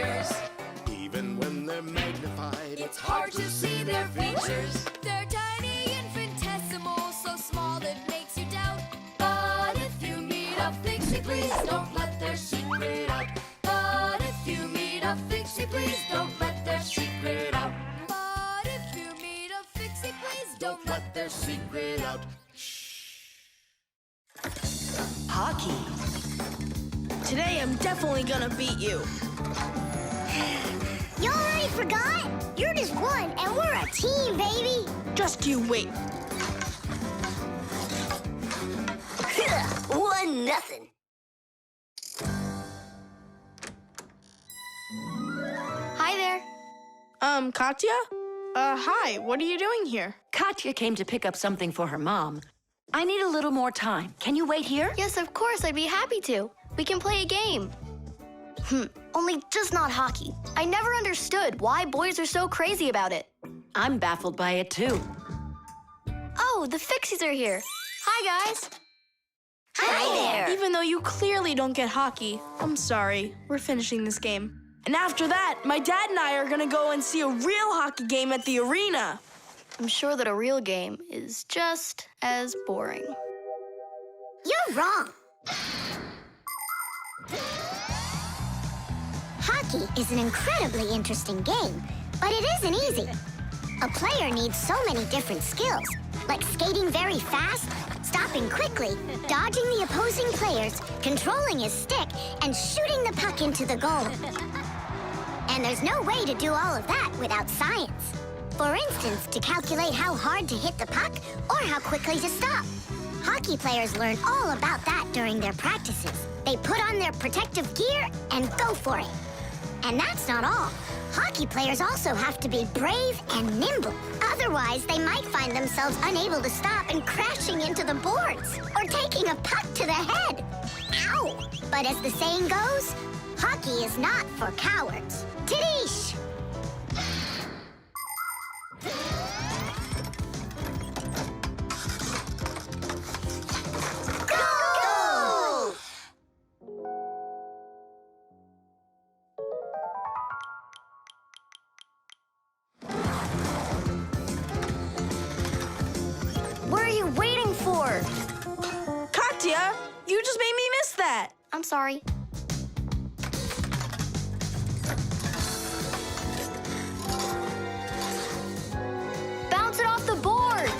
creatures. Even when they're magnified, It's hard to see their features. They're tiny, infinitesimal, so small it makes you doubt. But if you meet a Fixie, please don't let their secret out. But if you meet a Fixie, please don't let their secret out. But if you meet a Fixie, please don't let their secret out. Hockey. Today I'm definitely gonna beat you. You already forgot? You're just one, and we're a team, baby. Just you wait. 1-0. Hi there. Katya? Hi, what are you doing here? Katya came to pick up something for her mom. I need a little more time. Can you wait here? Yes, of course, I'd be happy to. We can play a game. Only just not hockey. I never understood why boys are so crazy about it. I'm baffled by it too. Oh, the Fixies are here. Hi, guys. Hi there. Even though you clearly don't get hockey, I'm sorry. We're finishing this game. And after that, my dad and I are gonna go and see a real hockey game at the arena. I'm sure that a real game is just as boring. You're wrong. Hockey is an incredibly interesting game, but it isn't easy. A player needs so many different skills, like skating very fast, stopping quickly, dodging the opposing players, controlling his stick, and shooting the puck into the goal. And there's no way to do all of that without science. For instance, to calculate how hard to hit the puck or how quickly to stop. Hockey players learn all about that during their practices. They put on their protective gear and go for it. And that's not all. Hockey players also have to be brave and nimble. Otherwise, they might find themselves unable to stop and crashing into the boards or taking a puck to the head. Ow! But as the saying goes, hockey is not for cowards. Tidish! Goal! What are you waiting for? Katya, you just made me miss that. I'm sorry. Bounce it off the board!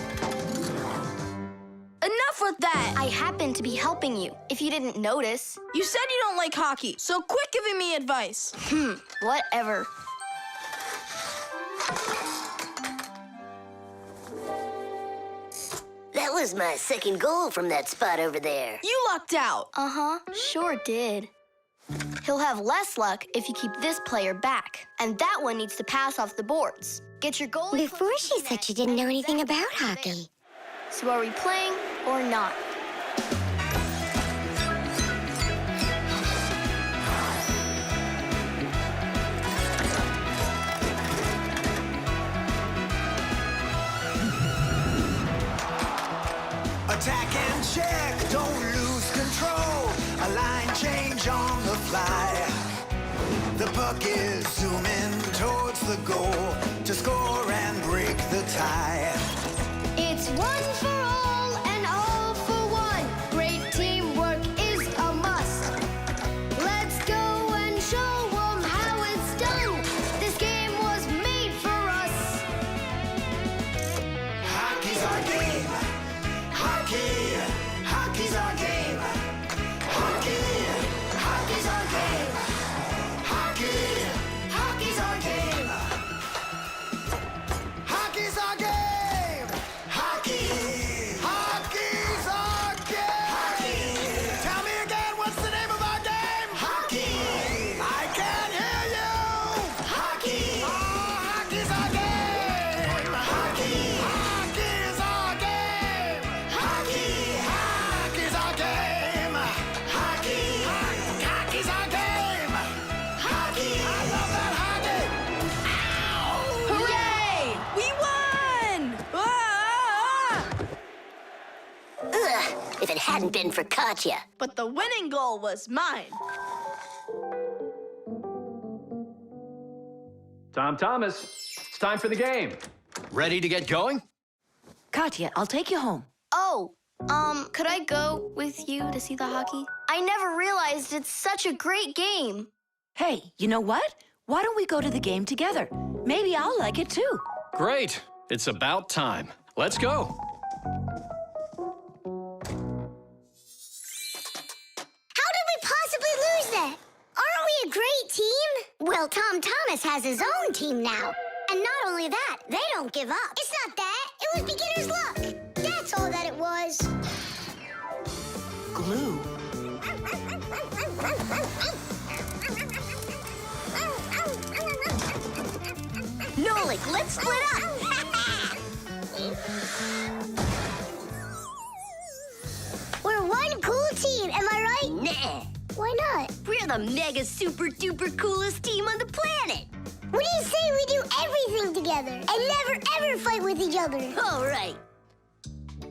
Enough with that. I happen to be helping you, if you didn't notice. You said you don't like hockey, so quit giving me advice. Whatever. That was my second goal from that spot over there. You lucked out. Uh-huh, sure did. He'll have less luck if you keep this player back. And that one needs to pass off the boards. Get your goalie... Before she said she didn't know anything about hockey. So are we playing or not? Attack and check, don't lose control. A line change on the fly. The puck is zooming towards the goal to score and break the tie. It's one for all and all for one. Great teamwork is a must. Let's go and show them how it's done. This game was made for us. Hockey's our game. Hockey, hockey's our game. Hockey, hockey's our game. Hockey, hockey's our game. Hockey's our game. Hockey, hockey's our game. Hockey. Tell me again, what's the name of our game? Hockey. I can't hear you. Hockey. Oh, hockey's our game. Hockey. Hockey's our game. Hockey. Hockey's our game. Hockey. Hockey's our game. Hockey. I love that hockey. Ow! Hooray! We won! Ugh, if it hadn't been for Katya. But the winning goal was mine. Thomas, it's time for the game. Ready to get going? Katya, I'll take you home. Oh, could I go with you to see the hockey? I never realized it's such a great game. Hey, you know what? Why don't we go to the game together? Maybe I'll like it too. Great. It's about time. Let's go. How did we possibly lose that? Aren't we a great team? Well, Tom Thomas has his own team now. And not only that, they don't give up. It's not that. It was beginner's luck. That's all that it was. Glue. Nolik, let's split up. We're one cool team, am I right? Nah, Why not? we're the mega super duper coolest team on the planet. What do you say we do everything together and never ever fight with each other? All right.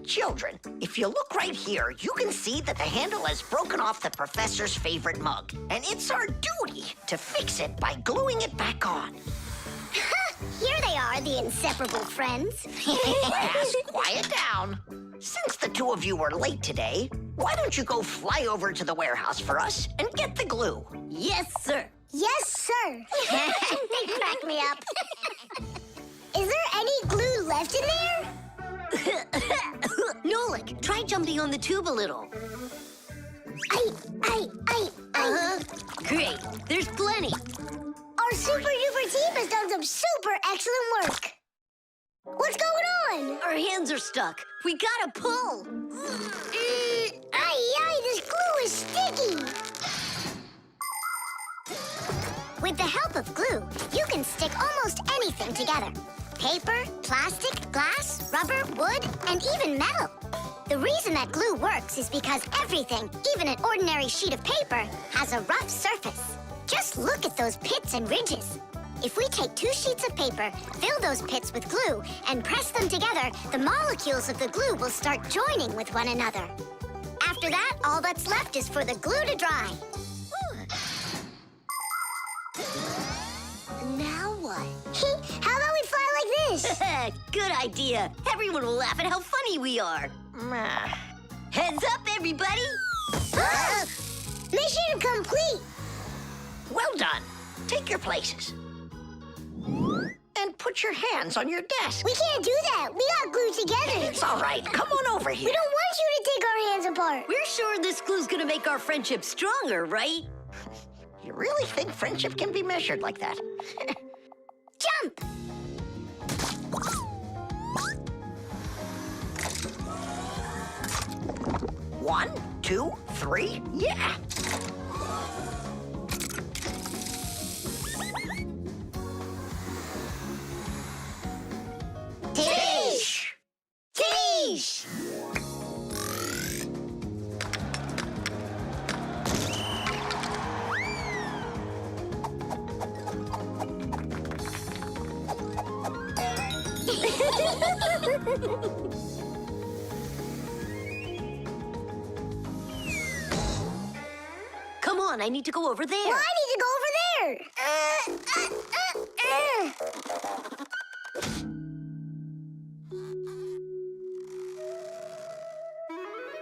Children, if you look right here, you can see that the handle has broken off the professor's favorite mug. And it's our duty to fix it by gluing it back on. Here they are, the inseparable friends. Yes, quiet down. Since the two of you were late today, why don't you go fly over to the warehouse for us and get the glue? Yes, sir. Yes, sir. They crack me up. Is there any glue left in there? Nolik, try jumping on the tube a little. Great, there's plenty. Our super duper team has done some super excellent work. What's going on? Our hands are stuck. We gotta pull. This glue is sticky. With the help of glue, you can stick almost anything together. Paper, plastic, glass, rubber, wood, and even metal. The reason that glue works is because everything, even an ordinary sheet of paper, has a rough surface. Just look at those pits and ridges. If we take 2 sheets of paper, fill those pits with glue, and press them together, the molecules of the glue will start joining with one another. After that, all that's left is for the glue to dry. Now what? How about we fly like this? Good idea. Everyone will laugh at how funny we are. Heads up, everybody. Mission complete. Well done. Take your places. And put your hands on your desk. We can't do that. We got glued together. It's all right. Come on over here. We don't want you to take our hands apart. We're sure this glue's gonna make our friendship stronger, right? You really think friendship can be measured like that? Jump! One, 2, 3, yeah! Tish! Tish! Come on, I need to go over there. Well, I need to go over there.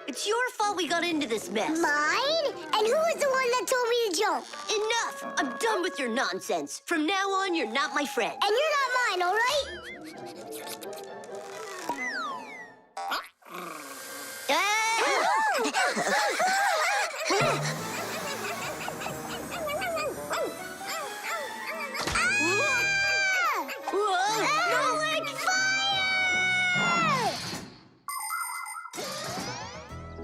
It's your fault we got into this mess. Mine? And who was the one that told me to jump? Enough! I'm done with your nonsense. From now on, you're not my friend. And you're not mine, all right?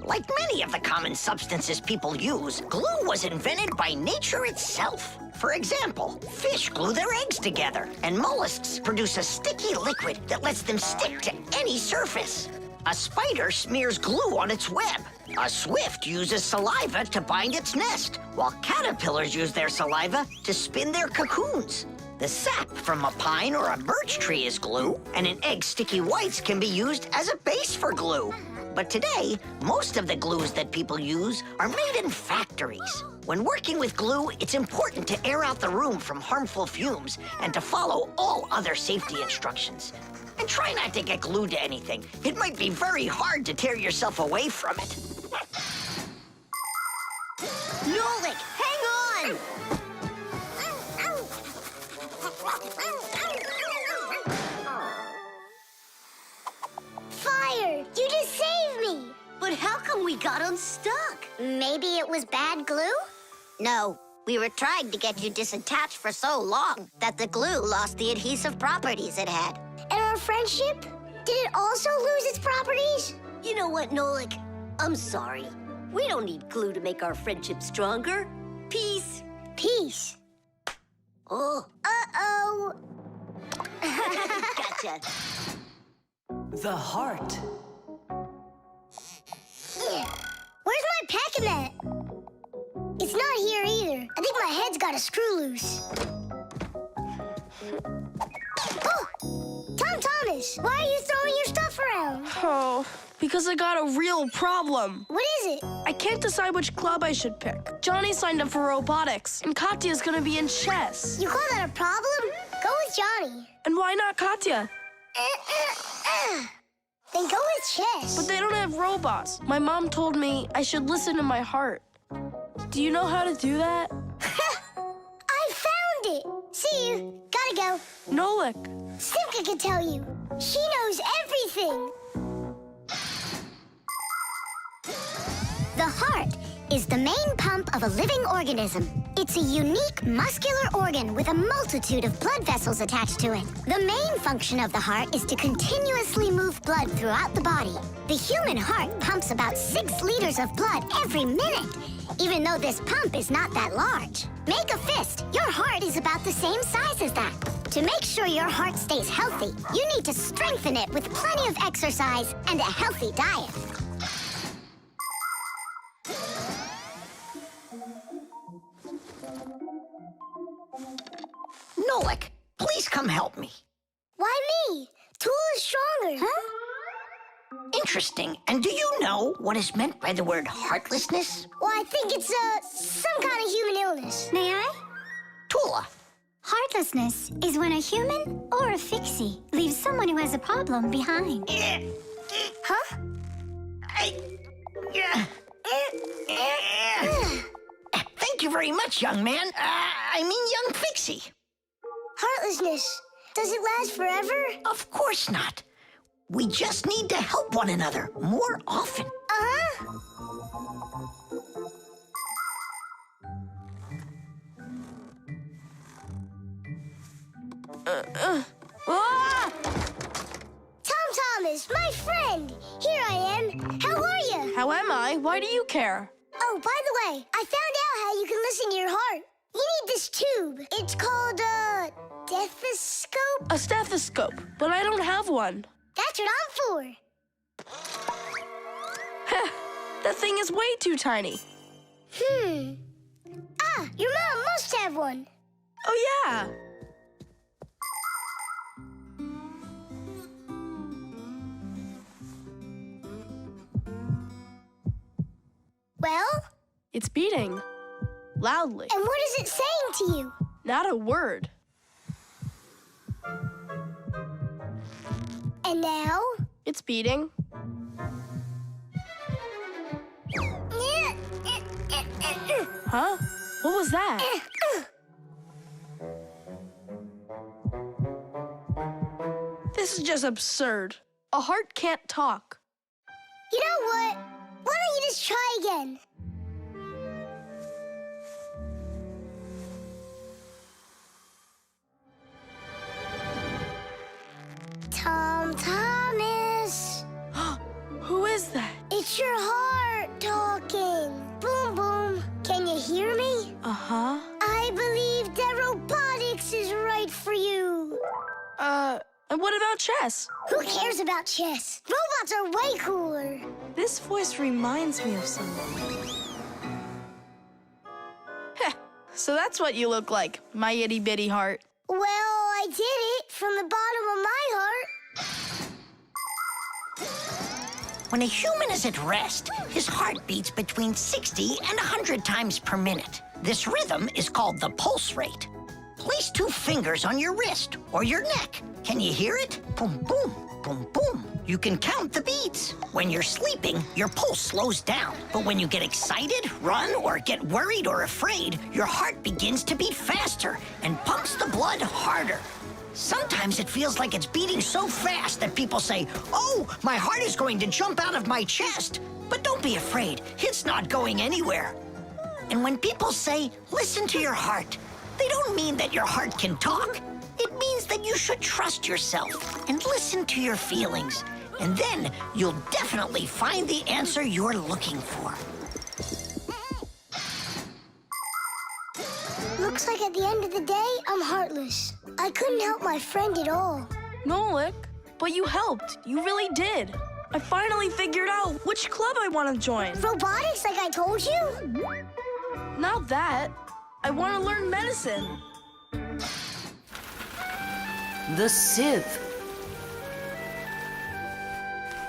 Like many of the common substances people use, glue was invented by nature itself. For example, fish glue their eggs together, and mollusks produce a sticky liquid that lets them stick to any surface. A spider smears glue on its web. A swift uses saliva to bind its nest, while caterpillars use their saliva to spin their cocoons. The sap from a pine or a birch tree is glue, and an egg's sticky whites can be used as a base for glue. But today, most of the glues that people use are made in factories. When working with glue, it's important to air out the room from harmful fumes and to follow all other safety instructions. And try not to get glued to anything. It might be very hard to tear yourself away from it. Nolik, hang on! Fire! You just saved me! But how come we got unstuck? Maybe it was bad glue? No, we were trying to get you disattached for so long that the glue lost the adhesive properties it had. And our friendship? Did it also lose its properties? You know what, Nolik? I'm sorry. We don't need glue to make our friendship stronger. Peace. Peace. Oh. Uh-oh. Gotcha. The heart. Where's my packing mat? It's not here either. I think my head's got a screw loose. Oh! Tom Thomas, why are you throwing your stuff around? Oh, because I got a real problem. What is it? I can't decide which club I should pick. Johnny signed up for robotics, and Katya's gonna be in chess. You call that a problem? Go with Johnny. And why not Katya? Then go with chess. But they don't have robots. My mom told me I should listen to my heart. Do you know how to do that? I found it. See you. Gotta go. Nolik. Simka can tell you. She knows everything. The heart is the main pump of a living organism. It's a unique muscular organ with a multitude of blood vessels attached to it. The main function of the heart is to continuously move blood throughout the body. The human heart pumps about 6 liters of blood every minute, even though this pump is not that large. Make a fist. Your heart is about the same size as that. To make sure your heart stays healthy, you need to strengthen it with plenty of exercise and a healthy diet. Nolik, please come help me. Why me? Tool is stronger. Huh? Interesting. And do you know what is meant by the word heartlessness? Well, I think it's some kind of human illness. May I? Tula. Heartlessness is when a human or a fixie leaves someone who has a problem behind. Huh? Thank you very much, young man. Young Fixie. Heartlessness. Does it last forever? Of course not. We just need to help one another more often. Uh-huh. Tom Thomas, my friend. Here I am. How are you? How am I? Why do you care? Oh, by the way, I found out how you can listen to your heart. You need this tube. It's called a stethoscope. A stethoscope, but I don't have one. That's what I'm for. That thing is way too tiny. Ah, your mom must have one. Oh, yeah. Well? It's beating. Loudly. And what is it saying to you? Not a word. And now? It's beating. Huh? What was that? This is just absurd. A heart can't talk. You know what? Why don't you just try again? Tom Thomas. Who is that? It's your heart talking. Boom, boom. Can you hear me? Uh-huh. I believe that robotics is right for you. And what about chess? Who cares about chess? Robots are way cooler. This voice reminds me of someone. Heh, so that's what you look like, my itty-bitty heart. Well, I did it from the bottom of my heart. When a human is at rest, his heart beats between 60 and 100 times per minute. This rhythm is called the pulse rate. Place 2 fingers on your wrist or your neck. Can you hear it? Boom, boom, boom, boom. You can count the beats. When you're sleeping, your pulse slows down. But when you get excited, run, or get worried or afraid, your heart begins to beat faster and pumps the blood harder. Sometimes it feels like it's beating so fast that people say, "Oh, my heart is going to jump out of my chest." But don't be afraid, it's not going anywhere. And when people say, "Listen to your heart," they don't mean that your heart can talk. It means that you should trust yourself and listen to your feelings. And then you'll definitely find the answer you're looking for. Looks like at the end of the day, I'm heartless. I couldn't help my friend at all. Nolik, but you helped. You really did. I finally figured out which club I want to join. Robotics, like I told you? Not that. I want to learn medicine. The sieve.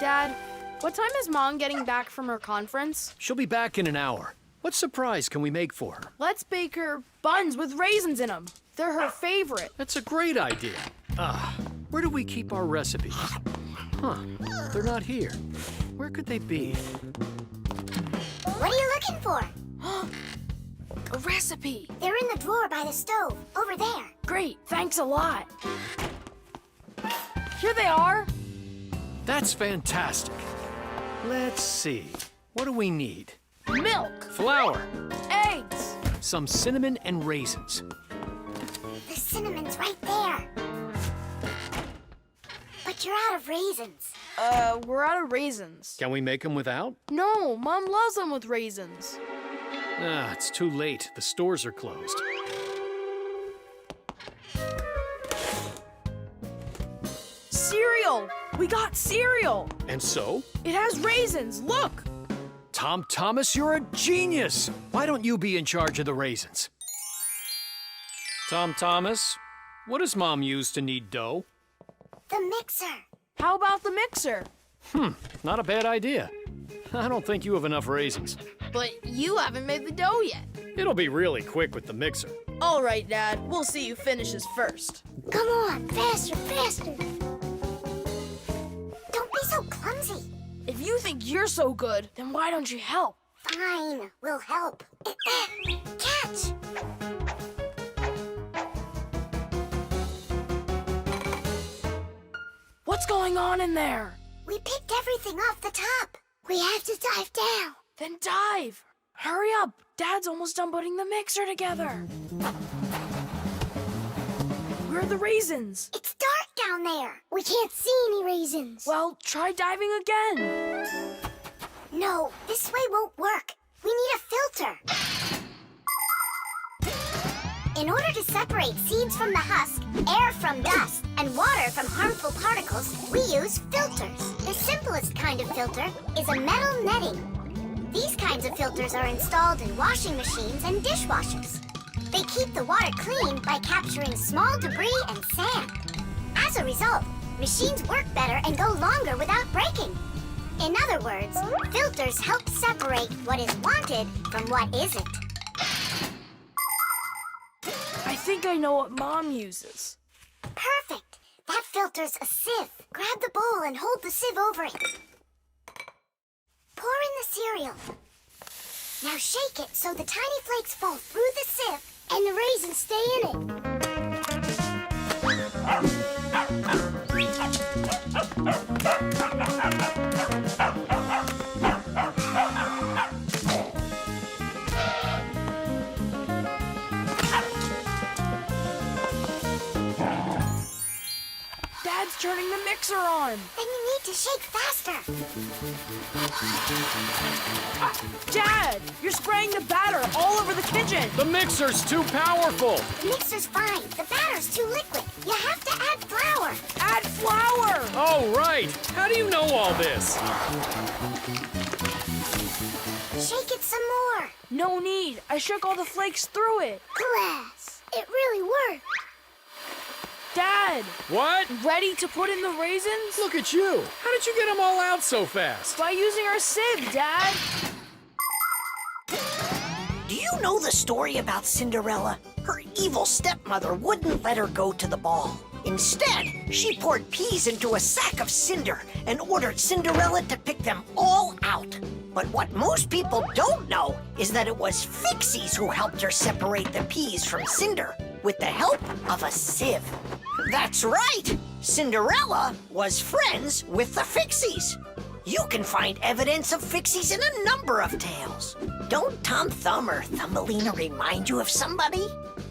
Dad, what time is Mom getting back from her conference? She'll be back in an hour. What surprise can we make for her? Let's bake her buns with raisins in them. They're her favorite. That's a great idea. Where do we keep our recipes? Huh, they're not here. Where could they be? What are you looking for? A recipe. They're in the drawer by the stove, over there. Great, thanks a lot. Here they are. That's fantastic. Let's see. What do we need? Milk, Flour, eggs. some cinnamon and raisins. The cinnamon's right there. But you're out of raisins. We're out of raisins. Can we make them without? No, Mom loves them with raisins. It's too late. The stores are closed. Cereal! We got cereal! And so? It has raisins, look! Tom Thomas, you're a genius! Why don't you be in charge of the raisins? Tom Thomas, what does Mom use to knead dough? The mixer. How about the mixer? Not a bad idea. I don't think you have enough raisins. But you haven't made the dough yet. It'll be really quick with the mixer. All right, Dad. We'll see who finishes first. Come on, faster, faster. Don't be so clumsy. If you think you're so good, then why don't you help? Fine, we'll help. Catch! What's going on in there? We picked everything off the top. We have to dive down. Then dive. Hurry up. Dad's almost done putting the mixer together. Where are the raisins? It's dark down there. We can't see any raisins. Well, try diving again. No, this way won't work. We need a filter. In order to separate seeds from the husk, air from dust, and water from harmful particles, we use filters. The simplest kind of filter is a metal netting. These kinds of filters are installed in washing machines and dishwashers. They keep the water clean by capturing small debris and sand. As a result, machines work better and go longer without breaking. In other words, filters help separate what is wanted from what isn't. I think I know what Mom uses. Perfect. That filter's a sieve. Grab the bowl and hold the sieve over it. Pour in the cereal. Now shake it so the tiny flakes fall through the sieve and the raisins stay in it. Dad's turning the mixer on. Then you need to shake faster. Dad, you're spraying the batter all over the kitchen. The mixer's too powerful. The mixer's fine. The batter's too liquid. You have to add flour. Add flour. Oh, right. How do you know all this? Shake it some more. No need. I shook all the flakes through it. Glass. It really worked. Dad, What? ready to put in the raisins? Look at you. How did you get them all out so fast? By using our sieve, Dad. Do you know the story about Cinderella? Her evil stepmother wouldn't let her go to the ball. Instead, she poured peas into a sack of cinder and ordered Cinderella to pick them all out. But what most people don't know is that it was Fixies who helped her separate the peas from cinder with the help of a sieve. That's right! Cinderella was friends with the Fixies. You can find evidence of Fixies in a number of tales. Don't Tom Thumb or Thumbelina remind you of somebody?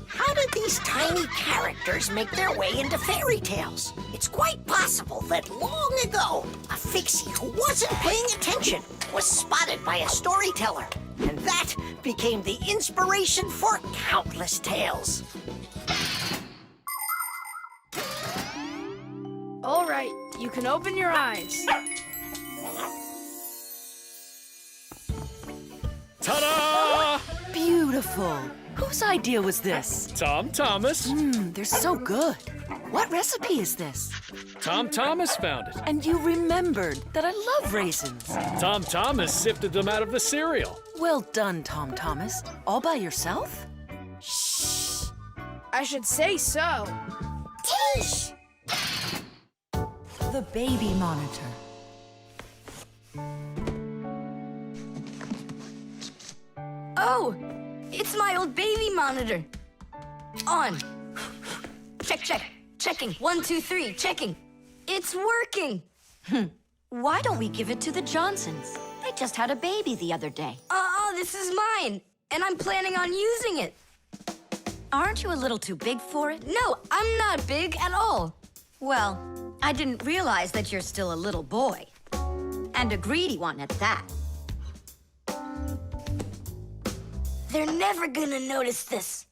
How did these tiny characters make their way into fairy tales? It's quite possible that long ago, a Fixie who wasn't paying attention was spotted by a storyteller, and that became the inspiration for countless tales. All right, you can open your eyes. Ta-da! Beautiful. Whose idea was this? Tom Thomas. They're so good. What recipe is this? Tom Thomas found it. And you remembered that I love raisins. Tom Thomas sifted them out of the cereal. Well done, Tom Thomas. All by yourself? I should say so. Tish! The baby monitor. Oh, it's my old baby monitor. On. Checking. 1, 2, 3, checking. It's working. Why don't we give it to the Johnsons? They just had a baby the other day. This is mine, and I'm planning on using it. Aren't you a little too big for it? No, I'm not big at all. Well, I didn't realize that you're still a little boy. And a greedy one at that. They're never gonna notice this.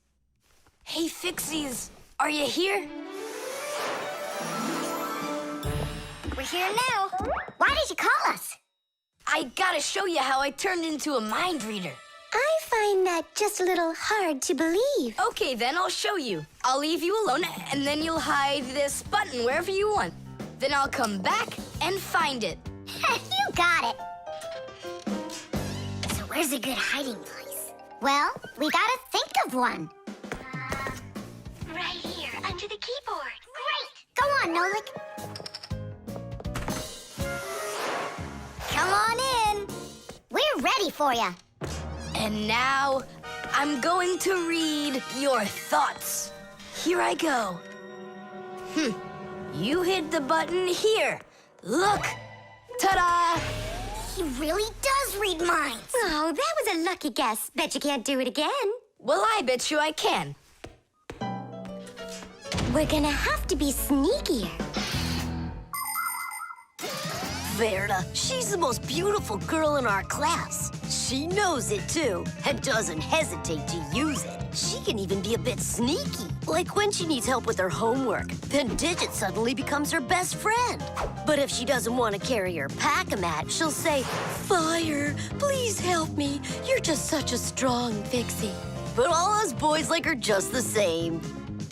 Hey, Fixies, are you here? We're here now. Why did you call us? I gotta show you how I turned into a mind reader. I find that just a little hard to believe. Okay, then I'll show you. I'll leave you alone, and then you'll hide this button wherever you want. Then I'll come back and find it. You got it. So where's a good hiding place? Well, we gotta think of one. Right here, under the keyboard. Great! Go on, Nolik. Come on in. We're ready for you. And now, I'm going to read your thoughts. Here I go. You hid the button here. Look. Ta-da! He really does read minds. Oh, that was a lucky guess. Bet you can't do it again. Well, I bet you I can. We're gonna have to be sneakier. Verda, she's the most beautiful girl in our class. She knows it, too, and doesn't hesitate to use it. She can even be a bit sneaky, like when she needs help with her homework. Then Digit suddenly becomes her best friend. But if she doesn't want to carry her pack-a-mat, she'll say, "Fire, please help me. You're just such a strong Fixie." But all us boys like her just the same.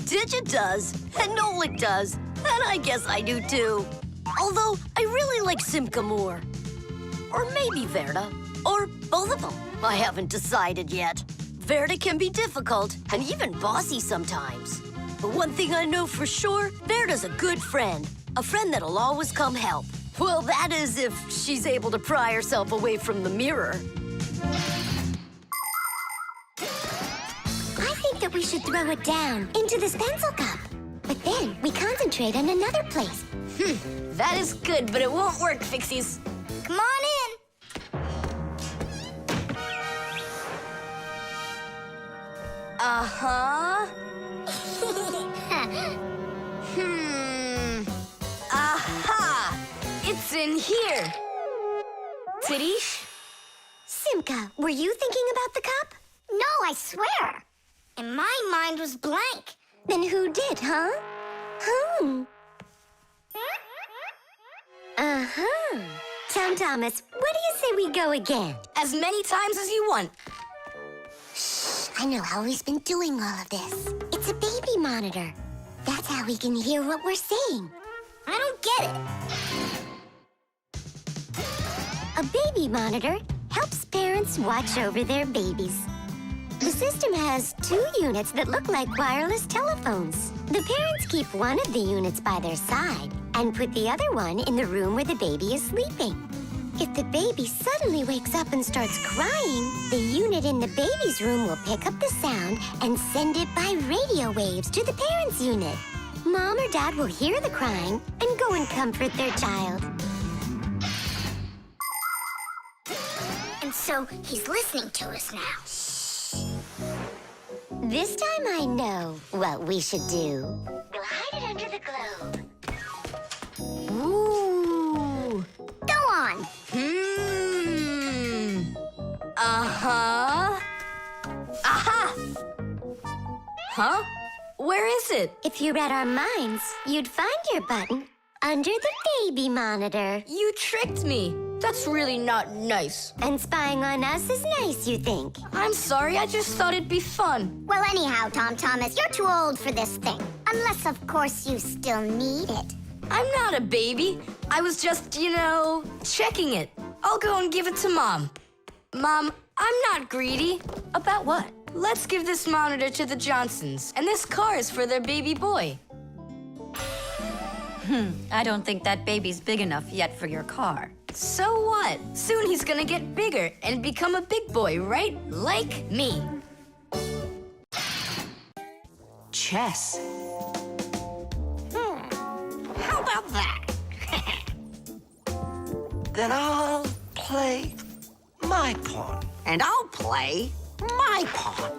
Digit does, and Nolik does, and I guess I do, too. Although, I really like Simka more. Or maybe Verda. Or both of them. I haven't decided yet. Verda can be difficult and even bossy sometimes. But one thing I know for sure, Verda's a good friend. A friend that'll always come help. Well, that is if she's able to pry herself away from the mirror. I think that we should throw it down into this pencil cup. But then we concentrate on another place. That is good, but it won't work, Fixies. Come on in. Uh-huh. Aha! It's in here. Tidish? Simka, were you thinking about the cup? No, I swear. And my mind was blank. Then who did, huh? Uh-huh. Tom Thomas, what do you say we go again? As many times as you want. Shh, I know how he's been doing all of this. It's a baby monitor. That's how we can hear what we're saying. I don't get it. A baby monitor helps parents watch over their babies. The system has 2 units that look like wireless telephones. The parents keep one of the units by their side and put the other one in the room where the baby is sleeping. If the baby suddenly wakes up and starts crying, the unit in the baby's room will pick up the sound and send it by radio waves to the parents' unit. Mom or Dad will hear the crying and go and comfort their child. And so he's listening to us now. This time I know what we should do. We'll hide it under the globe. Ooh. Go on. Uh-huh. Aha! Huh? Where is it? If you read our minds, you'd find your button under the baby monitor. You tricked me. That's really not nice. And spying on us is nice, you think? I'm sorry, I just thought it'd be fun. Well, anyhow, Tom Thomas, you're too old for this thing. Unless, of course, you still need it. I'm not a baby. I was just, checking it. I'll go and give it to Mom. Mom, I'm not greedy. About what? Let's give this monitor to the Johnsons, and this car is for their baby boy. I don't think that baby's big enough yet for your car. So what? Soon he's gonna get bigger and become a big boy, right? Like me. Chess. How about that? Then I'll play my pawn. And I'll play my pawn.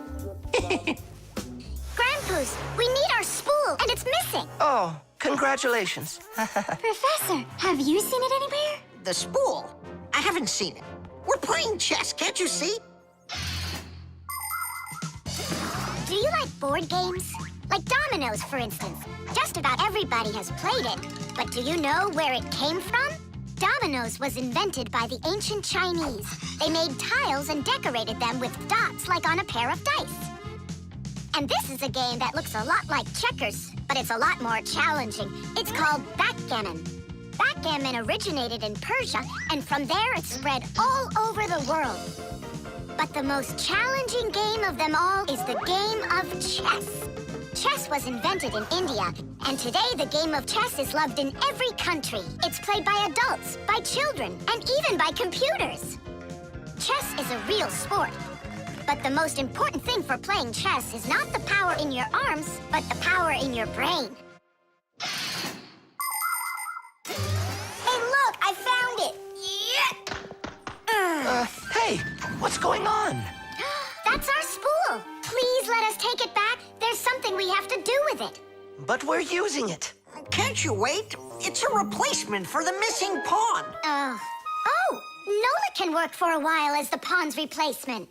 Grandpa's, we need our spool, and it's missing. Oh, congratulations. Professor, have you seen it anywhere? The spool? I haven't seen it. We're playing chess, can't you see? Do you like board games? Like dominoes, for instance. Just about everybody has played it. But do you know where it came from? Dominoes was invented by the ancient Chinese. They made tiles and decorated them with dots like on a pair of dice. And this is a game that looks a lot like checkers, but it's a lot more challenging. It's called backgammon. Backgammon originated in Persia, and from there it spread all over the world. But the most challenging game of them all is the game of chess. Chess was invented in India, and today the game of chess is loved in every country. It's played by adults, by children, and even by computers. Chess is a real sport. But the most important thing for playing chess is not the power in your arms, but the power in your brain. Hey, look, I found it! Yeah! Hey, what's going on? That's our spool. Please let us take it back. There's something we have to do with it. But we're using it. Can't you wait? It's a replacement for the missing pawn. Oh, Nolik can work for a while as the pawn's replacement.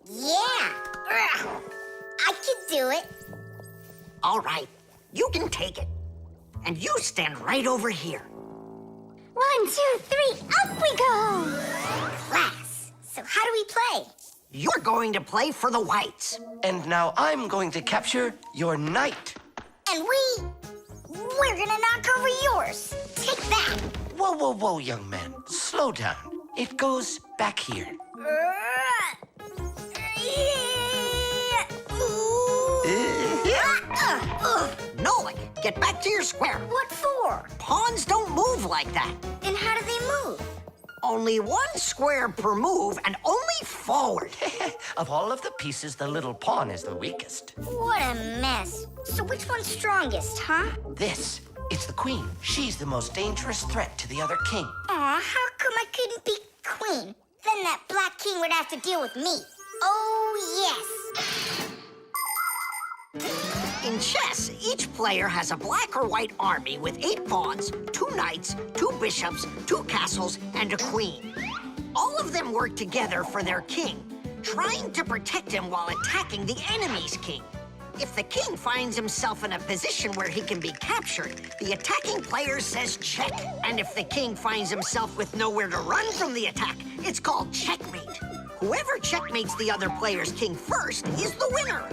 Yeah! I could do it. All right, you can take it. And you stand right over here. 1, 2, 3, up we go! Class. So how do we play? You're going to play for the whites. And now I'm going to capture your knight. And we're gonna knock over yours. Take that. Whoa, whoa, whoa, young man. Slow down. It goes back here. Nolik, get back to your square. What for? Pawns don't move like that. Then how do they move? Only 1 square per move and only forward. Of all of the pieces, the little pawn is the weakest. What a mess. So which one's strongest, huh? This, it's the queen. She's the most dangerous threat to the other king. Aw, how come I couldn't be queen? Then that black king would have to deal with me. Oh, yes. In chess, each player has a black or white army with 8 pawns, 2 knights, 2 bishops, 2 castles, and a queen. All of them work together for their king, trying to protect him while attacking the enemy's king. If the king finds himself in a position where he can be captured, the attacking player says check. And if the king finds himself with nowhere to run from the attack, it's called checkmate. Whoever checkmates the other player's king first is the winner.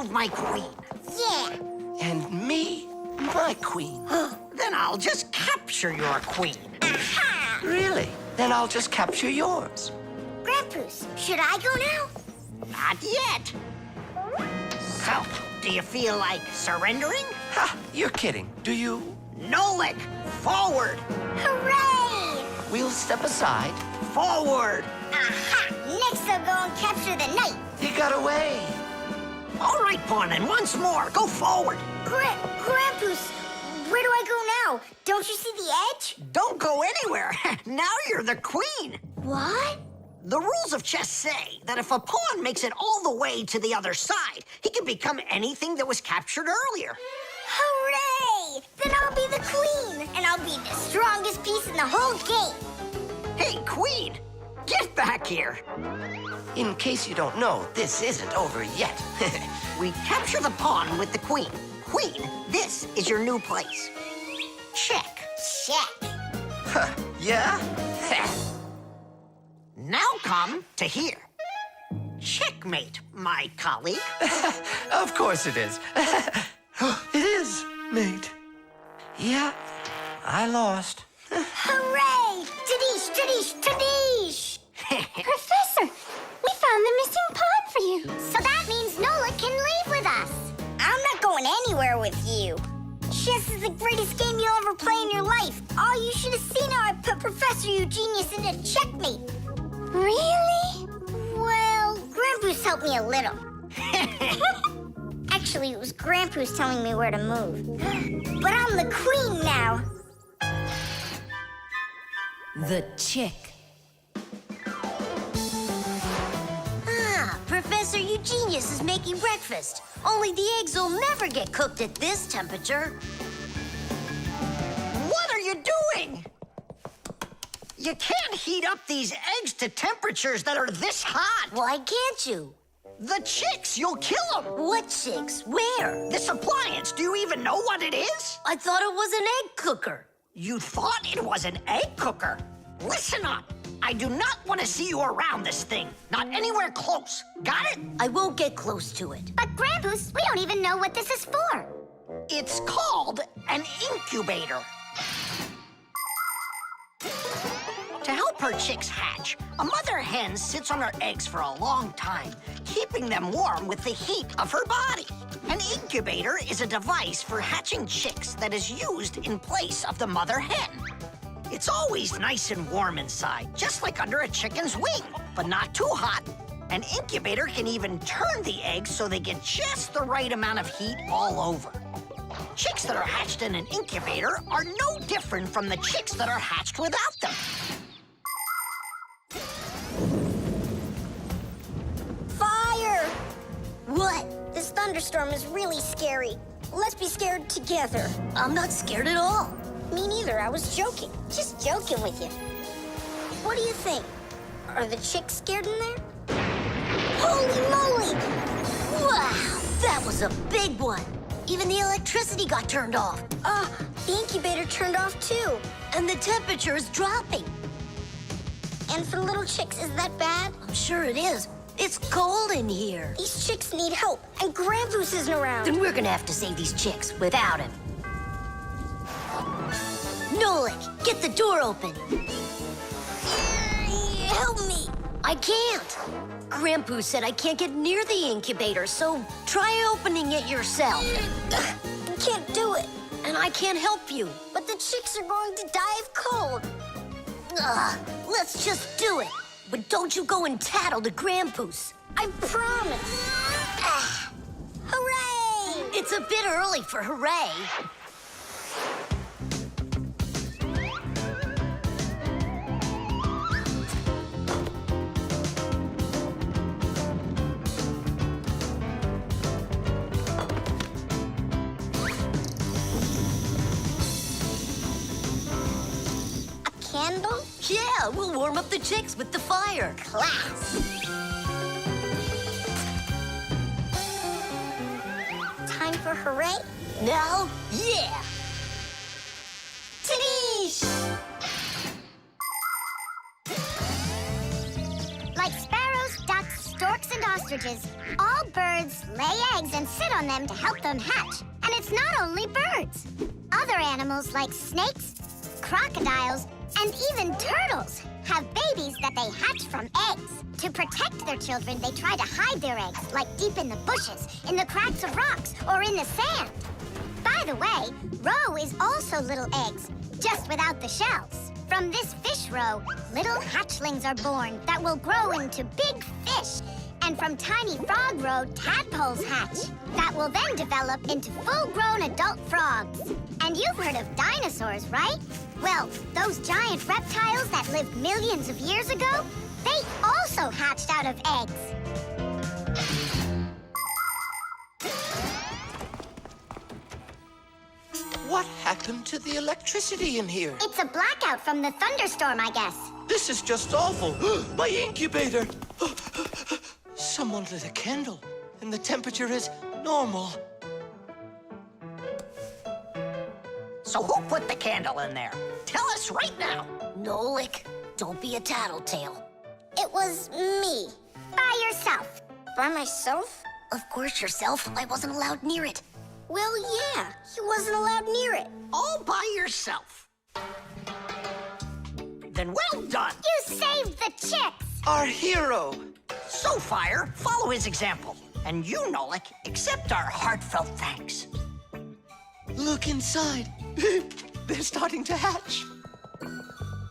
killed my queen. Yeah. And me, my queen. Then I'll just capture your queen. Aha! Really? Then I'll just capture yours. Grandpoos, should I go now? Not yet. So, do you feel like surrendering? Ha! You're kidding. Do you? Nolik, forward. Hooray! We'll step aside. Forward. Aha! Next I'll go and capture the knight. He got away. All right, Pawn, and once more, go forward. Grandpoos, where do I go now? Don't you see the edge? Don't go anywhere. Now you're the queen. What? The rules of chess say that if a pawn makes it all the way to the other side, he can become anything that was captured earlier. Hooray! Then I'll be the queen, and I'll be the strongest piece in the whole game. Hey, queen, get back here. In case you don't know, this isn't over yet. We capture the pawn with the queen. Queen, this is your new place. Check. Check. Huh, yeah? Now come to here. Checkmate, my colleague. Of course it is. It is, mate. Yeah, I lost. Hooray! Tadish, tadish, tadish! Professor, we found the missing pawn for you. So that means Nola can leave with us. I'm not going anywhere with you. Chess is the greatest game you'll ever play in your life. Oh, you should have seen how I put Professor Eugenius into checkmate. Really? Well, Grandpoos helped me a little. Actually, it was Grandpoos telling me where to move. But I'm the queen now. The chick. Ah, Professor Eugenius is making breakfast. Only the eggs will never get cooked at this temperature. What are you doing? You can't heat up these eggs to temperatures that are this hot. Why can't you? The chicks, you'll kill them. What chicks? Where? This appliance, do you even know what it is? I thought it was an egg cooker. You thought it was an egg cooker? Listen up. I do not want to see you around this thing. Not anywhere close. Got it? I won't get close to it. But Grandpoos, we don't even know what this is for. It's called an incubator. To help her chicks hatch, a mother hen sits on her eggs for a long time, keeping them warm with the heat of her body. An incubator is a device for hatching chicks that is used in place of the mother hen. It's always nice and warm inside, just like under a chicken's wing, but not too hot. An incubator can even turn the eggs so they get just the right amount of heat all over. Chicks that are hatched in an incubator are no different from the chicks that are hatched without them. Fire! What? This thunderstorm is really scary. Let's be scared together. I'm not scared at all. Me neither. I was joking. Just joking with you. What do you think? Are the chicks scared in there? Holy moly! Wow, that was a big one. Even the electricity got turned off. The incubator turned off too. And the temperature is dropping. And for little chicks, is that bad? I'm sure it is. It's cold in here. These chicks need help, and Grandpoos isn't around. Then we're gonna have to save these chicks without him. Nolik, get the door open. Help me. I can't. Grandpoo said I can't get near the incubator, so try opening it yourself. I can't do it. And I can't help you. But the chicks are going to die of cold. Let's just do it. But don't you go and tattle to Grandpoos. I promise. Hooray! It's a bit early for hooray. Candle? Yeah, we'll warm up the chicks with the fire. Class. Time for hooray? Now, yeah. Tadish! Like sparrows, ducks, storks, and ostriches, ostriches. All birds lay eggs and sit on them to help them hatch. And it's not only birds. Other animals like snakes, crocodiles, and even turtles have babies that they hatch from eggs. To protect their children, they try to hide their eggs, like deep in the bushes, in the cracks of rocks, or in the sand. By the way, roe is also little eggs, just without the shells. From this fish roe, little hatchlings are born that will grow into big fish. And from tiny frog roe, tadpoles hatch that will then develop into full-grown adult frogs. And you've heard of dinosaurs, right? Well, those giant reptiles that lived millions of years ago, they also hatched out of eggs. What happened to the electricity in here? It's a blackout from the thunderstorm, I guess. This is just awful. My incubator. Someone lit a candle, and the temperature is normal. So who put the candle in there? Tell us right now. Nolik, don't be a tattletale. It was me. By yourself. By myself? Of course yourself. I wasn't allowed near it. Well, yeah, he wasn't allowed near it. All by yourself. Then well done. You saved the chicks. Our hero. So, Fire, follow his example. And you, Nolik, accept our heartfelt thanks. Look inside. They're starting to hatch.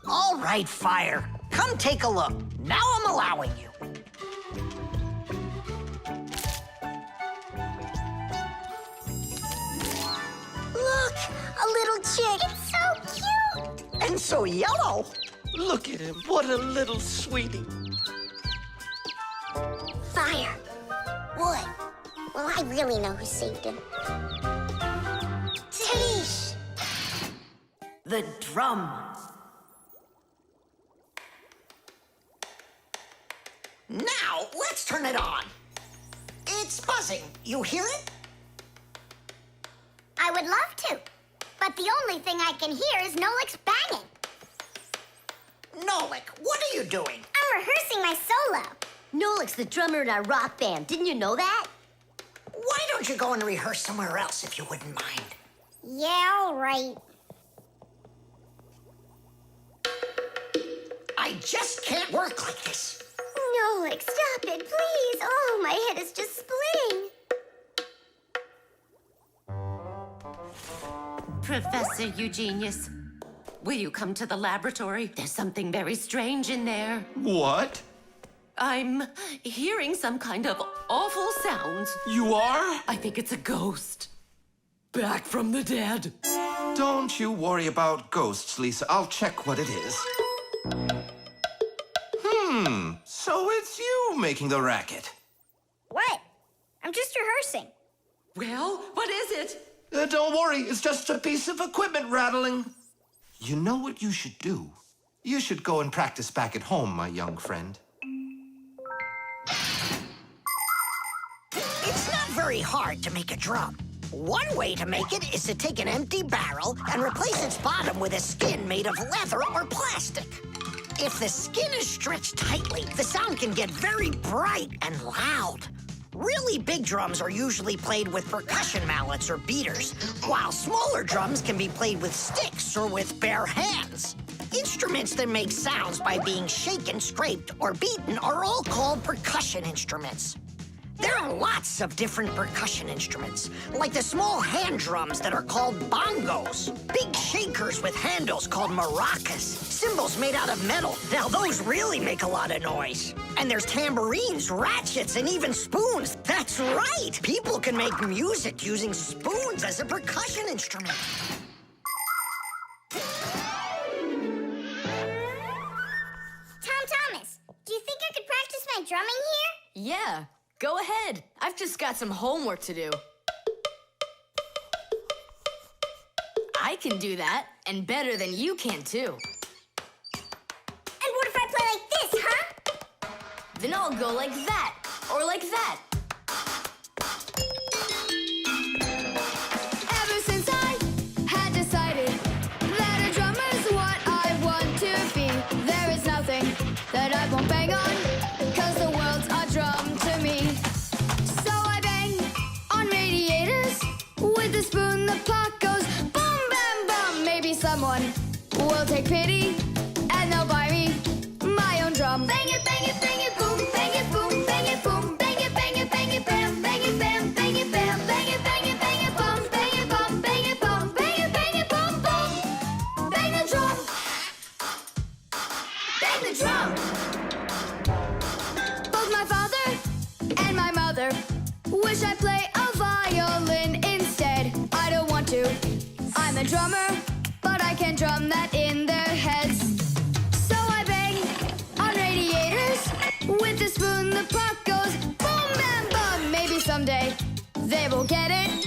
All right, Fire. Come take a look. Now I'm allowing you. Look, a little chick. It's so cute. And so yellow. Look at him. What a little sweetie. Fire. What? Well, I really know who saved him. Tish. The drum. Now, let's turn it on. It's buzzing. You hear it? I would love to. But the only thing I can hear is Nolik's banging. Nolik, what are you doing? I'm rehearsing my solo. Nolik's the drummer in our rock band. Didn't you know that? Why don't you go and rehearse somewhere else if you wouldn't mind? Yeah, all right. I just can't work like this. Nolik, stop it, please. Oh, my head is just splitting. Professor Eugenius, will you come to the laboratory? There's something very strange in there. What? I'm hearing some kind of awful sounds. You are? I think it's a ghost. Back from the dead. Don't you worry about ghosts, Lisa. I'll check what it is. So it's you making the racket. What? I'm just rehearsing. Well, what is it? Don't worry, it's just a piece of equipment rattling. You know what you should do? You should go and practice back at home, my young friend. It's not very hard to make a drum. One way to make it is to take an empty barrel and replace its bottom with a skin made of leather or plastic. If the skin is stretched tightly, the sound can get very bright and loud. Really big drums are usually played with percussion mallets or beaters, while smaller drums can be played with sticks or with bare hands. Instruments that make sounds by being shaken, scraped, or beaten are all called percussion instruments. There are lots of different percussion instruments, like the small hand drums that are called bongos, big shakers with handles called maracas, cymbals made out of metal. Now those really make a lot of noise. And there's tambourines, ratchets, and even spoons. That's right! People can make music using spoons as a percussion instrument. Tom Thomas, do you think I could practice my drumming here? Yeah, go ahead. I've just got some homework to do. I can do that, and better than you can, too. And what if I play like this, huh? Then I'll go like that, or like that. Ever since I had decided that a drummer's what I want to be, there is nothing that I won't bang on, 'cause the world's a drum to me. will take pity and they'll buy me my own drum. Bang it, boom, bang it, boom, bang it, boom, bang it, bam, bang it, bam, bang it, bam, bang it, bum, bang it, bum, bang it, bum, bang it, bum, bang it, bum, bum. Bang the drum. Bang the drum. Both my father and my mother wish I'd play a violin instead. I don't want to. I'm a drummer, but I can drum that in their heads. So I bang on radiators. With a spoon, the puck goes boom, bam, bum. Maybe someday they will get it,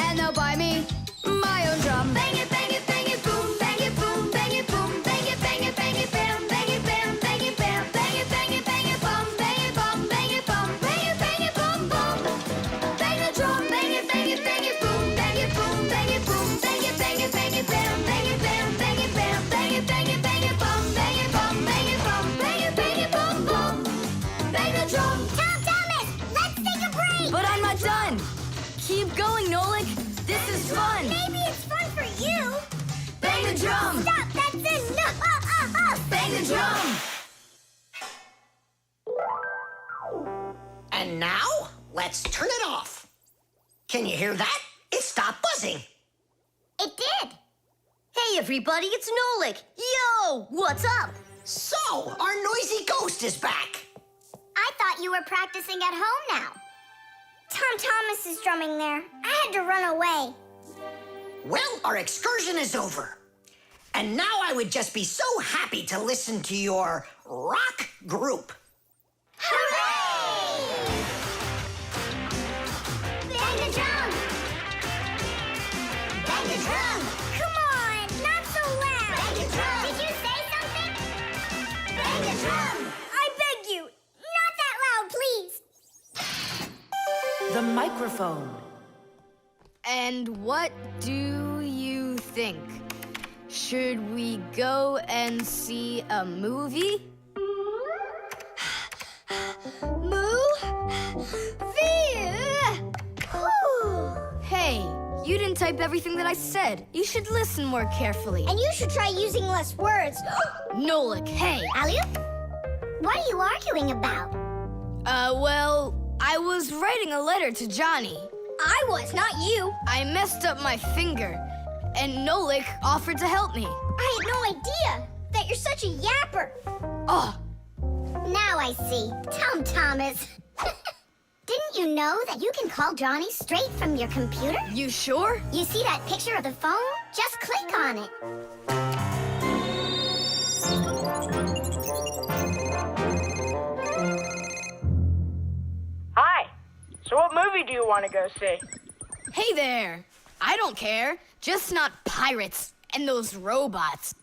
and they'll buy me my own drum. Bang it, boom, bang it, boom, bang it, boom, bang it, bam, bang it, bam, bang it, bam, bang it, bam, bang it, bum, bang it, bum, bang it, bum, bang it, bum, bum. Bang the drum. Bang it, boom, bang it, boom, bang it, bang it, bam, bang it, bam, bang it, bam, bang it, bam, bang it, bum, bang it, bum, bang it, bum, bum. Bang the drum. Tom Thomas, let's take a break. But I'm not done. Keep going, Nolik. This is fun. Maybe it's fun for you. Bang the drum. Stop, that's enough. Bang the drum. And now, let's turn it off. Can you hear that? It stopped buzzing. It did. Hey, everybody, it's Nolik. Yo, what's up? So, our noisy ghost is back. I thought you were practicing at home now. Tom Thomas is drumming there. I had to run away. Well, our excursion is over. And now I would just be so happy to listen to your rock group. Hooray! Bang the drum! Bang the drum! Come on, not so loud! Bang the drum! Did you say something? Bang the drum! I beg you, not that loud, please! The microphone. And what do you think? Should we go and see a movie? Hey, you didn't type everything that I said. You should listen more carefully. And you should try using less words. Nolik, hey. Alley-oop? What are you arguing about? Well, I was writing a letter to Johnny. I was, not you. I messed up my finger, and Nolik offered to help me. I had no idea that you're such a yapper. Oh. Now I see. Tom Thomas. Didn't you know that you can call Johnny straight from your computer? You sure? You see that picture of the phone? Just click on it. Hi. So what movie do you want to go see? Hey there. I don't care. Just not pirates and those robots.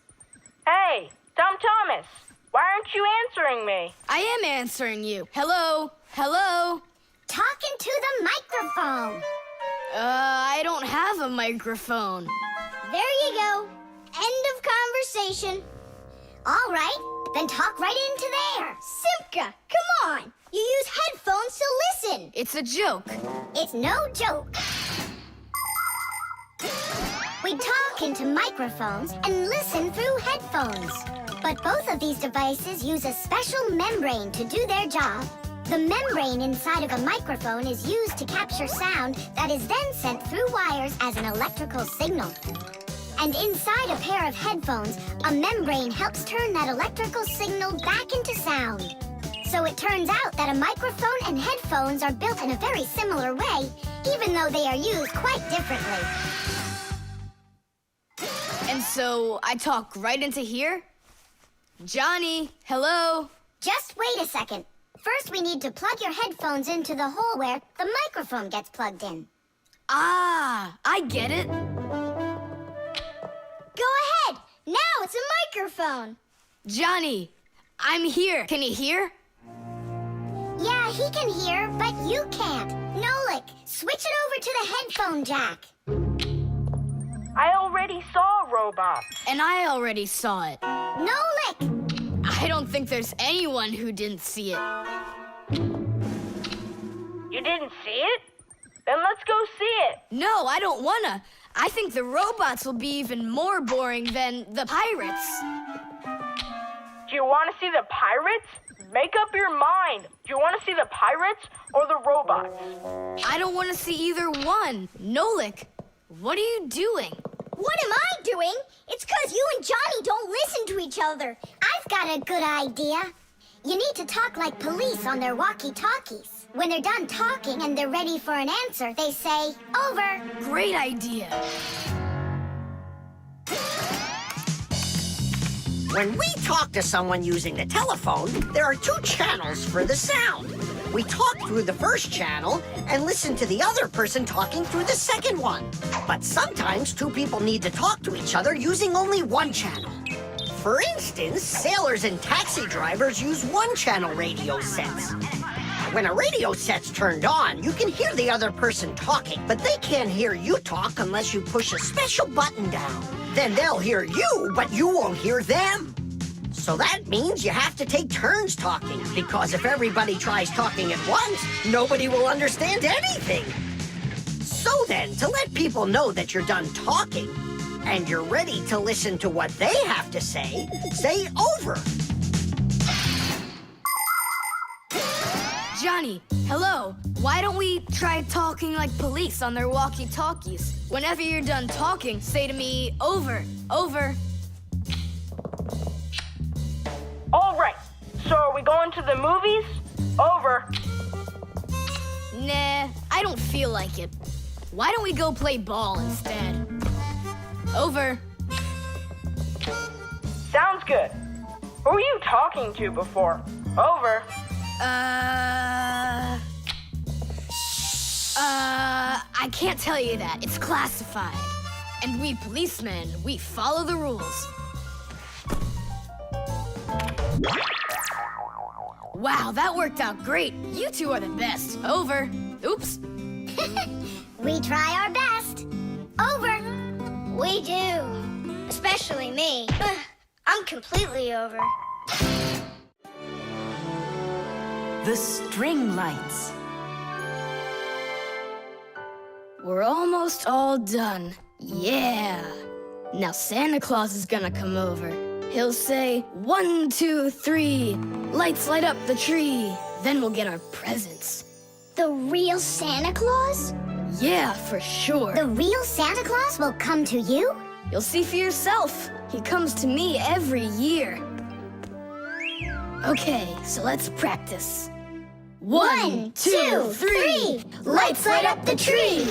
Hey, Tom Thomas. Why aren't you answering me? I am answering you. Hello? Hello? Talking to the microphone. I don't have a microphone. There you go. End of conversation. All right, then talk right into there. Simka, come on. You use headphones to listen. It's a joke. It's no joke. We talk into microphones and listen through headphones. But both of these devices use a special membrane to do their job. The membrane inside of a microphone is used to capture sound that is then sent through wires as an electrical signal. And inside a pair of headphones, a membrane helps turn that electrical signal back into sound. So it turns out that a microphone and headphones are built in a very similar way, even though they are used quite differently. And so I talk right into here? Johnny, hello? Just wait a second. First, we need to plug your headphones into the hole where the microphone gets plugged in. Ah, I get it. Go ahead. Now it's a microphone. Johnny, I'm here. Can you hear? Yeah, he can hear, but you can't. Nolik, switch it over to the headphone jack. I already saw a robot. And I already saw it. Nolik! I don't think there's anyone who didn't see it. You didn't see it? Then let's go see it. No, I don't wanna. I think the robots will be even more boring than the pirates. Do you want to see the pirates? Make up your mind. Do you want to see the pirates or the robots? I don't want to see either one. Nolik, what are you doing? What am I doing? It's 'cause you and Johnny don't listen to each other. I've got a good idea. You need to talk like police on their walkie-talkies. When they're done talking and they're ready for an answer, they say, over. Great idea. When we talk to someone using the telephone, there are 2 channels for the sound. We talk through the first channel and listen to the other person talking through the second one. But sometimes 2 people need to talk to each other using only one channel. For instance, sailors and taxi drivers use one-channel radio sets. When a radio set's turned on, you can hear the other person talking, but they can't hear you talk unless you push a special button down. Then they'll hear you, but you won't hear them. So that means you have to take turns talking, because if everybody tries talking at once, nobody will understand anything. So then, to let people know that you're done talking, and you're ready to listen to what they have to say over. Johnny, hello. Why don't we try talking like police on their walkie-talkies? Whenever you're done talking, say to me, over, over. All right. So are we going to the movies? Over. Nah, I don't feel like it. Why don't we go play ball instead? Over. Sounds good. Who were you talking to before? Over. I can't tell you that. It's classified. And we policemen, we follow the rules. Wow, that worked out great. You 2 are the best. Over. Oops. We try our best. Over. We do. Especially me. I'm completely over. The string lights. We're almost all done. Yeah. Now Santa Claus is gonna come over. He'll say, 1, 2, 3, lights light up the tree. Then we'll get our presents. The real Santa Claus? Yeah, for sure. The real Santa Claus will come to you? You'll see for yourself. He comes to me every year. Okay, so let's practice. 1, 2, 3, lights light up the tree.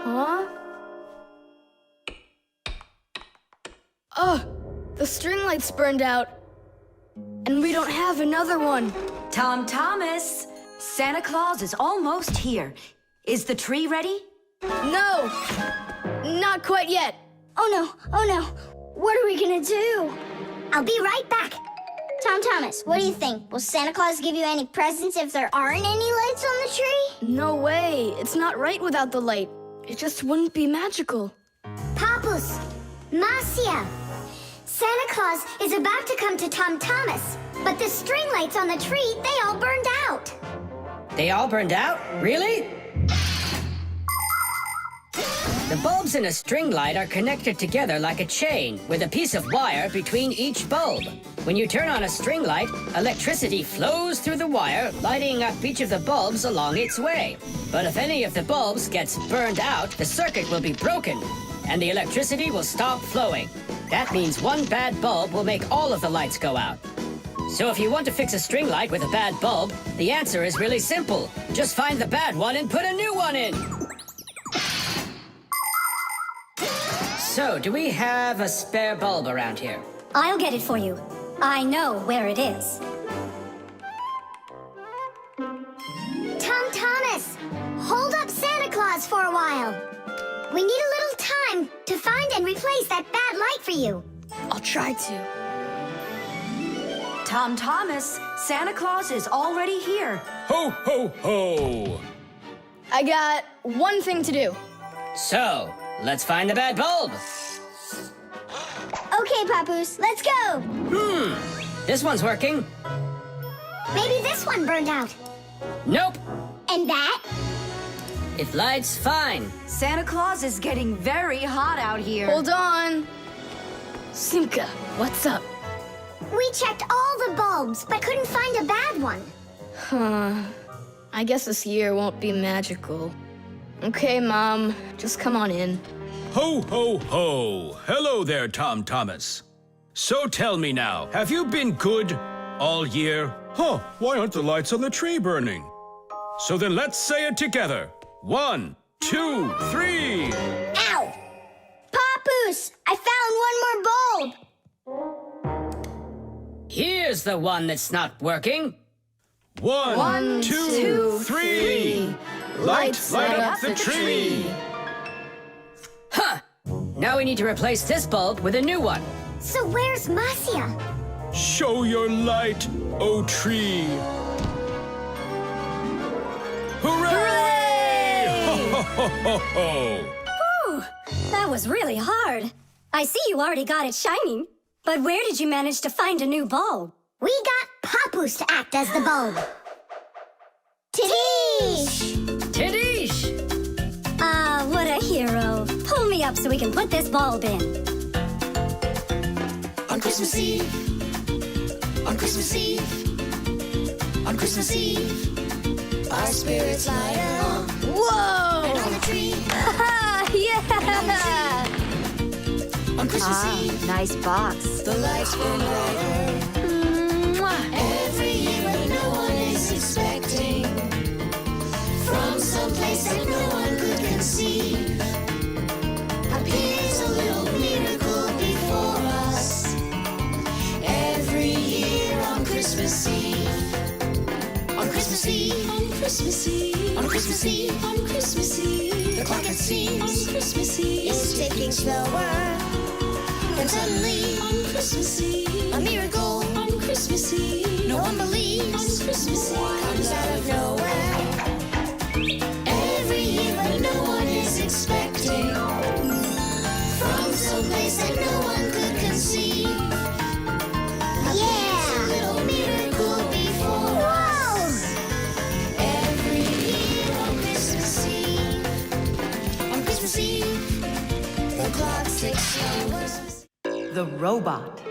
Huh? Oh, the string light's burned out. And we don't have another one. Tom Thomas, Santa Claus is almost here. Is the tree ready? No, not quite yet. Oh no, what are we gonna do? I'll be right back. Tom Thomas, what do you think? Will Santa Claus give you any presents if there aren't any lights on the tree? No way, it's not right without the light. It just wouldn't be magical. Papus, Marcia, Santa Claus is about to come to Tom Thomas, but the string lights on the tree, they all burned out. They all burned out? Really? The bulbs in a string light are connected together like a chain with a piece of wire between each bulb. When you turn on a string light, electricity flows through the wire, lighting up each of the bulbs along its way. But if any of the bulbs gets burned out, the circuit will be broken, and the electricity will stop flowing. That means one bad bulb will make all of the lights go out. So if you want to fix a string light with a bad bulb, the answer is really simple. Just find the bad one and put a new one in. So, do we have a spare bulb around here? I'll get it for you. I know where it is. Tom Thomas, hold up Santa Claus for a while. We need a little time to find and replace that bad light for you. I'll try to. Tom Thomas, Santa Claus is already here. Ho, ho, ho! I got one thing to do. So, let's find the bad bulb. Okay, Papoose, let's go. This one's working. Maybe this one burned out. Nope. And that? It lights fine. Santa Claus is getting very hot out here. Hold on. Simka, what's up? We checked all the bulbs, but couldn't find a bad one. Huh. I guess this year won't be magical. Okay, Mom, just come on in. Ho, ho, ho. Hello there, Tom Thomas. So tell me now, have you been good all year? Huh, why aren't the lights on the tree burning? So then let's say it together. 1, 2, 3. Ow! Papoose, I found one more bulb. Here's the one that's not working. 1, 2, 3. Light up the tree. Huh! Now we need to replace this bulb with a new one. So where's Marcia? Show your light, O tree. Hooray! Ho, ho, ho, ho, ho. Whew, that was really hard. I see you already got it shining. But where did you manage to find a new bulb? We got Papoose to act as the bulb. Tidish! Tidish! Ah, what a hero. Pull me up so we can put this bulb in. On Christmas Eve, on Christmas Eve, on Christmas Eve, our spirits light up. Whoa! And on the tree, Yeah! on Christmas Eve, Nice box. the lights burn brighter. Every year when no one is expecting, from some place that no one could conceive, appears a little miracle before us. Every year on Christmas Eve, on Christmas Eve, on Christmas Eve, on Christmas Eve, on Christmas Eve, the clock it seems on Christmas Eve is ticking slower. Then suddenly on Christmas Eve, a miracle on Christmas Eve, no one believes on Christmas Eve comes out of nowhere. Every year when no one is expecting, from some place that no one could conceive, appears a little miracle before us. Every year on Christmas Eve, on Christmas Eve, the clock ticks slower. The robot.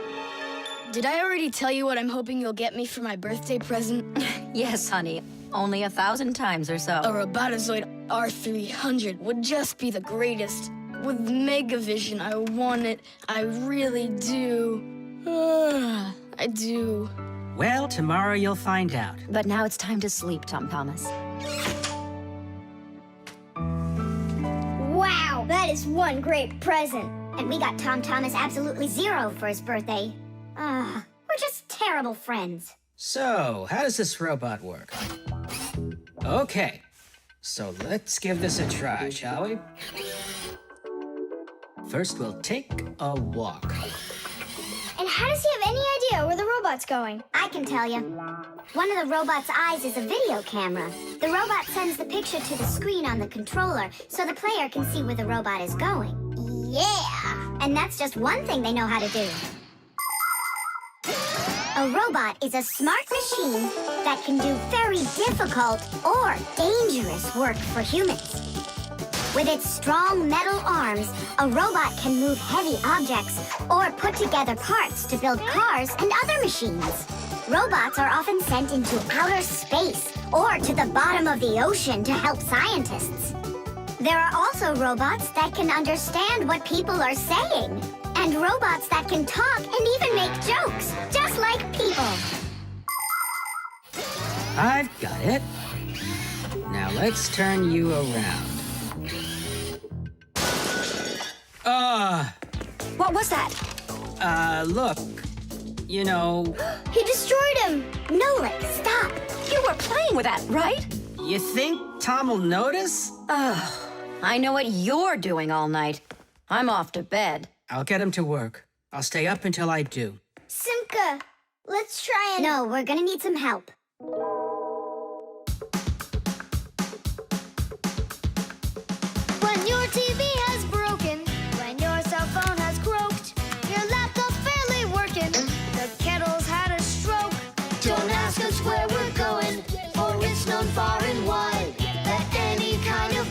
Did I already tell you what I'm hoping you'll get me for my birthday present? Yes, honey. Only 1,000 times or so. A Robotazoid R300 would just be the greatest. With Megavision, I want it. I really do. I do. Well, tomorrow you'll find out. But now it's time to sleep, Tom Thomas. Wow, that is one great present. And we got Tom Thomas absolutely zero for his birthday. We're just terrible friends. So, how does this robot work? Okay, so let's give this a try, shall we? First, we'll take a walk. And how does he have any idea where the robot's going? I can tell you. One of the robot's eyes is a video camera. The robot sends the picture to the screen on the controller so the player can see where the robot is going. Yeah! And that's just one thing they know how to do. A robot is a smart machine that can do very difficult or dangerous work for humans. With its strong metal arms, a robot can move heavy objects or put together parts to build cars and other machines. Robots are often sent into outer space or to the bottom of the ocean to help scientists. There are also robots that can understand what people are saying, and robots that can talk and even make jokes, just like people. I've got it. Now let's turn you around. What was that? Look. You know... He destroyed him! Nolik, stop! You were playing with that, right? You think Tom will notice? I know what you're doing all night. I'm off to bed. I'll get him to work. I'll stay up until I do. Simka, let's try and... No, we're gonna need some help. When your TV has broken, when your cell phone has croaked, your laptop's barely working, the kettle's had a stroke. Don't ask us where we're going, for it's known far and wide that any kind of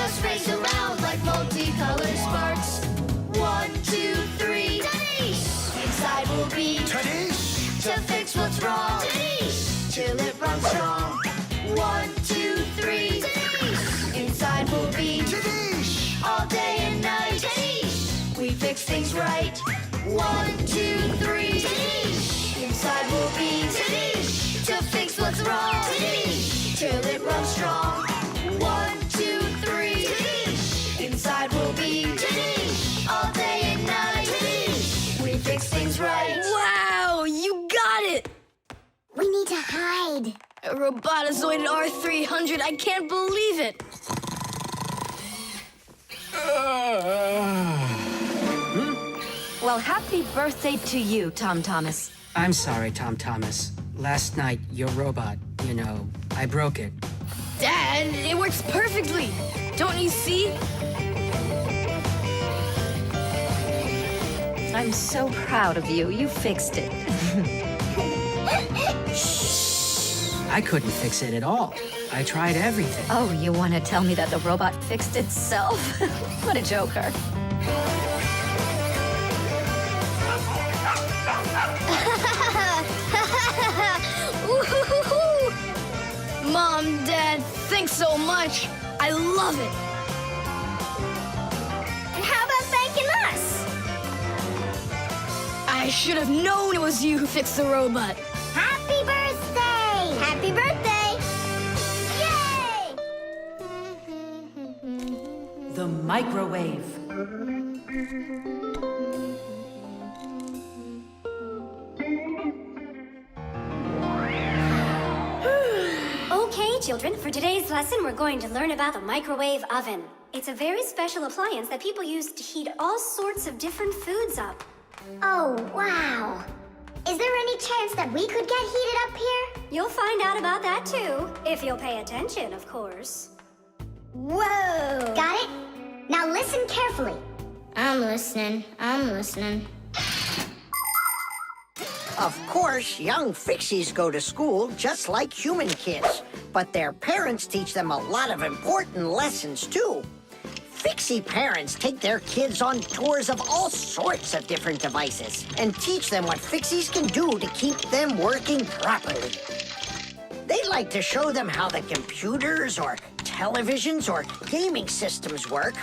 just race around like multicolored sparks. 1, 2, 3. Tadish! Inside will be Tadish! to fix what's wrong. Tadish! Till it runs strong. 1, 2, 3. Tadish! Inside will be Tadish! all day and night. Tadish! We fix things right. 1, 2, 3. Tadish! Inside will be Tadish! To fix what's wrong. Tadish! Till it runs strong. 1, 2, 3. Tadish! Inside will be Tadish! All day and night. Tadish! We fix things right. Wow, you got it! We need to hide. A robotizoid R300, I can't believe it! Well, happy birthday to you, Tom Thomas. I'm sorry, Tom Thomas. Last night, your robot, I broke it. Dad, it works perfectly! Don't you see? I'm so proud of you. You fixed it. I couldn't fix it at all. I tried everything. Oh, you want to tell me that the robot fixed itself? What a joker. Mom, Dad, thanks so much. I love it. And how about thanking us? I should have known it was you who fixed the robot. Happy birthday! Happy birthday! Yay! The microwave. Okay, children, for today's lesson, we're going to learn about the microwave oven. It's a very special appliance that people use to heat all sorts of different foods up. Oh, wow. Is there any chance that we could get heated up here? You'll find out about that too, if you'll pay attention, of course. Whoa! Got it? Now listen carefully. I'm listening. Of course, young Fixies go to school just like human kids, but their parents teach them a lot of important lessons, too. Fixie parents take their kids on tours of all sorts of different devices and teach them what Fixies can do to keep them working properly. They like to show them how the computers or televisions or gaming systems work,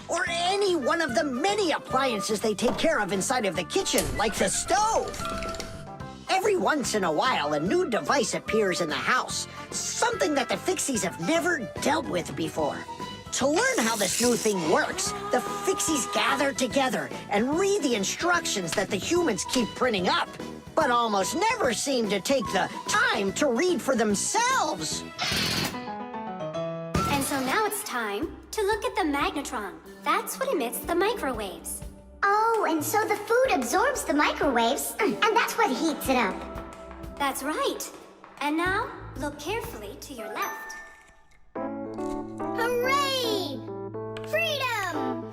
or any one of the many appliances they take care of inside of the kitchen, like the stove. Every once in a while, a new device appears in the house, something that the Fixies have never dealt with before. To learn how this new thing works, the Fixies gather together and read the instructions that the humans keep printing up, but almost never seem to take the time to read for themselves. And so now it's time to look at the magnetron. That's what emits the microwaves. Oh, and so the food absorbs the microwaves, and that's what heats it up. That's right. And now, look carefully to your left. Hooray! Freedom!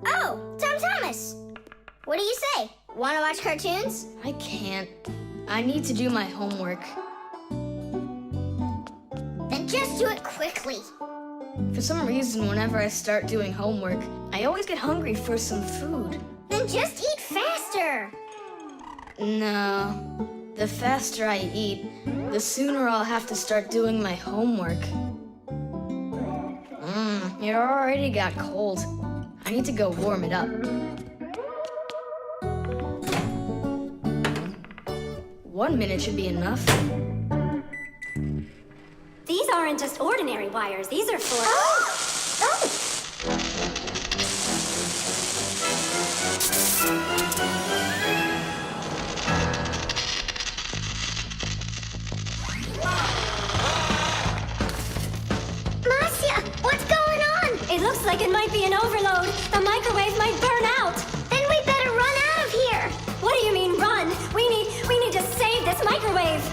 Oh, Tom Thomas. What do you say? Want to watch cartoons? I can't. I need to do my homework. Then just do it quickly. For some reason, whenever I start doing homework, I always get hungry for some food. Then just eat faster. No. The faster I eat, the sooner I'll have to start doing my homework. It already got cold. I need to go warm it up. 1 minute should be enough. These aren't just ordinary wires. These are for... Marcia, what's going on? It looks like it might be an overload. The microwave might burn out. Then we better run out of here. What do you mean, run? We need to save this microwave.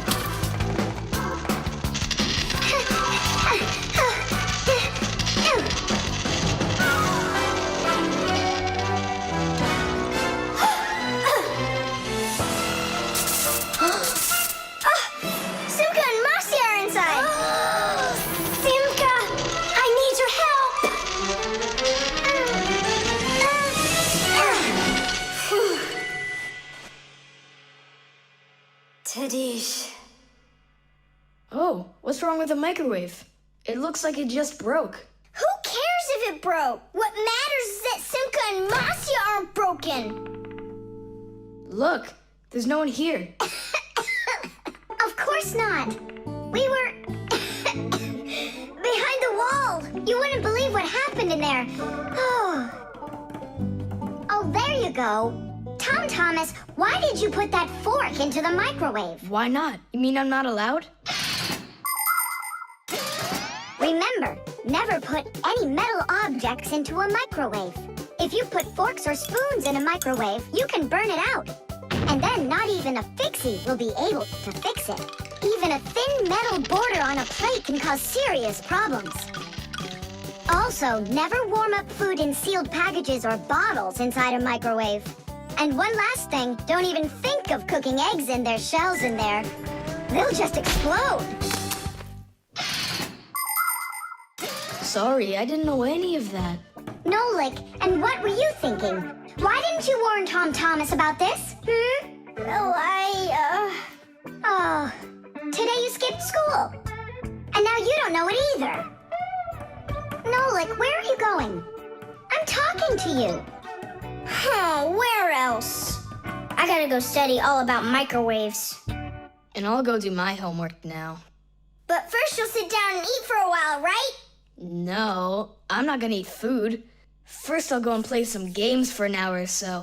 Tadish. Oh, what's wrong with the microwave? It looks like it just broke. Who cares if it broke? What matters is that Simka and Masya aren't broken. Look, there's no one here. Of course not. We were behind the wall. You wouldn't believe what happened in there. Oh, there you go. Tom Thomas, why did you put that fork into the microwave? Why not? You mean I'm not allowed? Remember, never put any metal objects into a microwave. If you put forks or spoons in a microwave, you can burn it out. And then not even a Fixie will be able to fix it. Even a thin metal border on a plate can cause serious problems. Also, never warm up food in sealed packages or bottles inside a microwave. And one last thing, don't even think of cooking eggs in their shells in there. They'll just explode. Sorry, I didn't know any of that. Nolik, and what were you thinking? Why didn't you warn Tom Thomas about this? Oh, today you skipped school. And now you don't know it either. Nolik, where are you going? I'm talking to you. Where else? I gotta go study all about microwaves. And I'll go do my homework now. But first you'll sit down and eat for a while, right? No, I'm not gonna eat food. First I'll go and play some games for an hour or so.